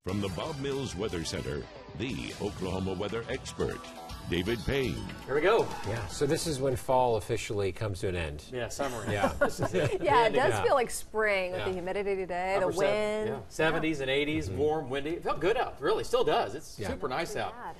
From the Bob Mills Weather Center, the Oklahoma weather expert, David Payne. Here we go. Yeah, so this is when fall officially comes to an end. Yeah, summer. Yeah. This is it. Yeah, it does feel like spring with the humidity today, the Upper wind. 70s and 80s, warm, windy. It felt good out, really. Still does. It's super nice out. Bad.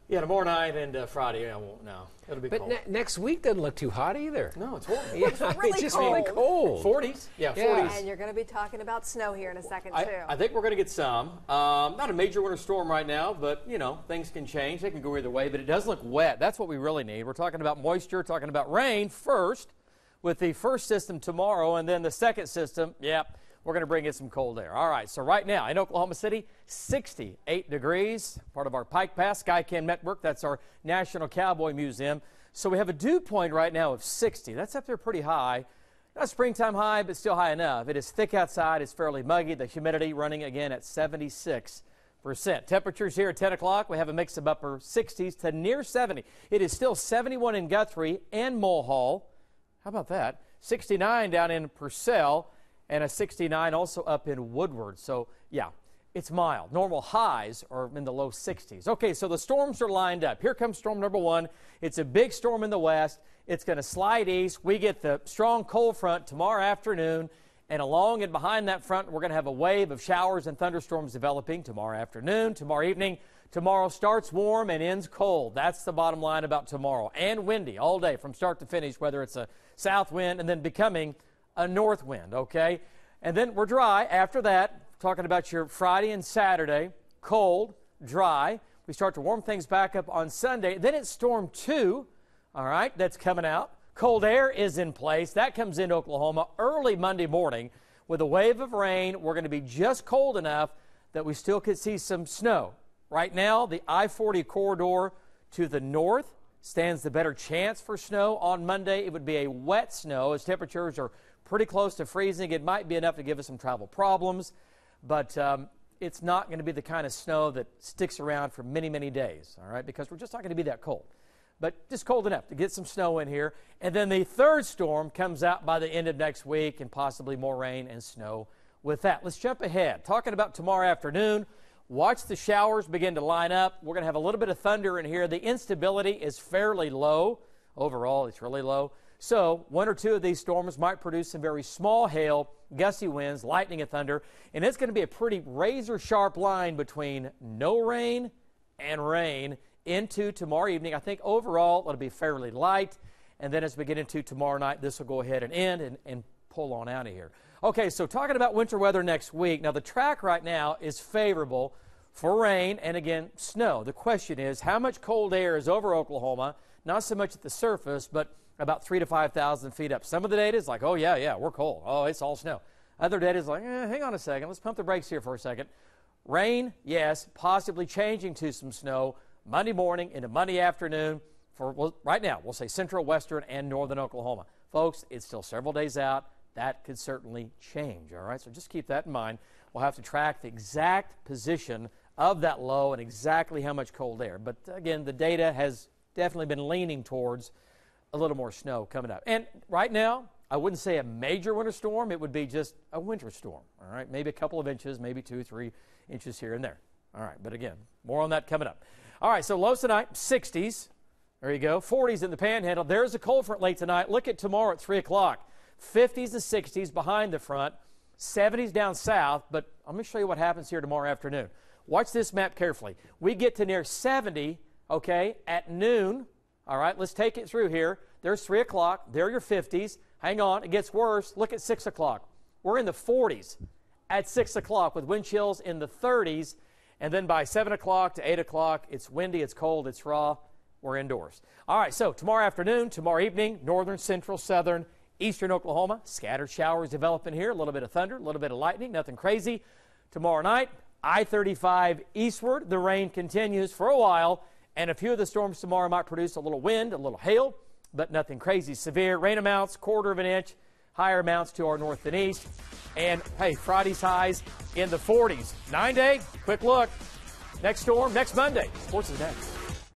Yeah, tomorrow night and Friday, I won't know. It'll be But cold. next week doesn't look too hot either. No, it's horrible. Yeah, really just cold. really cold. 40s? Yeah, Yeah. 40s. And you're going to be talking about snow here in a second, too. I think we're going to get some. Not a major winter storm right now, but, you know, things can change. They can go either way, but it does look wet. That's what we really need. We're talking about moisture, talking about rain first, with the first system tomorrow, and then the second system, we're going to bring in some cold air. All right, so right now in Oklahoma City, 68 degrees, part of our Pike Pass Skycam network. That's our National Cowboy Museum. So we have a dew point right now of 60. That's up there pretty high. Not a springtime high, but still high enough. It is thick outside. It's fairly muggy. The humidity running again at 76%. Temperatures here at 10 o'clock, we have a mix of upper 60s to near 70. It is still 71 in Guthrie and Mulhall. How about that? 69 down in Purcell. And a 69 also up in Woodward. So, yeah, it's mild. Normal highs are in the low 60s. Okay, so the storms are lined up. Here comes storm number one. It's a big storm in the west. It's going to slide east. We get the strong cold front tomorrow afternoon. And along and behind that front, we're going to have a wave of showers and thunderstorms developing tomorrow afternoon, tomorrow evening. Tomorrow starts warm and ends cold. That's the bottom line about tomorrow. And windy all day from start to finish, whether it's a south wind and then becoming a north wind, okay? And then we're dry after that, talking about your Friday and Saturday, cold, dry. We start to warm things back up on Sunday. Then it's storm 2, all right, that's coming out. Cold air is in place. That comes into Oklahoma early Monday morning with a wave of rain. We're going to be just cold enough that we still could see some snow. Right now, the I-40 corridor to the north stands the better chance for snow. On Monday, it would be a wet snow as temperatures are pretty close to freezing. It might be enough to give us some travel problems, but it's not going to be the kind of snow that sticks around for many, many days, all right, because we're just not going to be that cold. But just cold enough to get some snow in here. And then the third storm comes out by the end of next week and possibly more rain and snow with that. Let's jump ahead. Talking about tomorrow afternoon, watch the showers begin to line up. We're going to have a little bit of thunder in here. The instability is fairly low. Overall, it's really low. So one or two of these storms might produce some very small hail, gusty winds, lightning and thunder. And it's going to be a pretty razor-sharp line between no rain and rain into tomorrow evening. I think overall it'll be fairly light. And then as we get into tomorrow night, this will go ahead and end and pull on out of here. Okay, so talking about winter weather next week. Now, the track right now is favorable for rain and, again, snow. The question is, how much cold air is over Oklahoma? Not so much at the surface, but about 3,000 to 5,000 feet up. Some of the data is like, oh, yeah, we're cold. Oh, it's all snow. Other data is like, hang on a second. Let's pump the brakes here for a second. Rain, yes, possibly changing to some snow Monday morning into Monday afternoon for, well, right now, we'll say central, western, and northern Oklahoma. Folks, it's still several days out. That could certainly change, all right? So just keep that in mind. We'll have to track the exact position of that low and exactly how much cold air. But, again, the data has definitely been leaning towards a little more snow coming up. And right now, I wouldn't say a major winter storm. It would be just a winter storm, all right? Maybe a couple of inches, maybe 2 or 3 inches here and there. All right, but again, more on that coming up. All right, so lows tonight, 60s. There you go. 40s in the Panhandle. There's a cold front late tonight. Look at tomorrow at 3 o'clock. 50s and 60s behind the front. 70s down south. But I'm going to show you what happens here tomorrow afternoon. Watch this map carefully. We get to near 70, okay, at noon. All right, let's take it through here. There's 3 o'clock. There are your 50s. Hang on, it gets worse. Look at 6 o'clock. We're in the 40s at 6 o'clock with wind chills in the 30s. And then by 7 o'clock to 8 o'clock, it's windy, it's cold, it's raw. We're indoors. All right, so tomorrow afternoon, tomorrow evening, northern, central, southern, eastern Oklahoma. Scattered showers developing here. A little bit of thunder, a little bit of lightning, nothing crazy. Tomorrow night, I-35 eastward. The rain continues for a while. And a few of the storms tomorrow might produce a little wind, a little hail, but nothing crazy severe. Rain amounts, 1/4 inch, higher amounts to our north and east. And, hey, Friday's highs in the 40s. 9-day, quick look. Next storm, next Monday. Sports is next.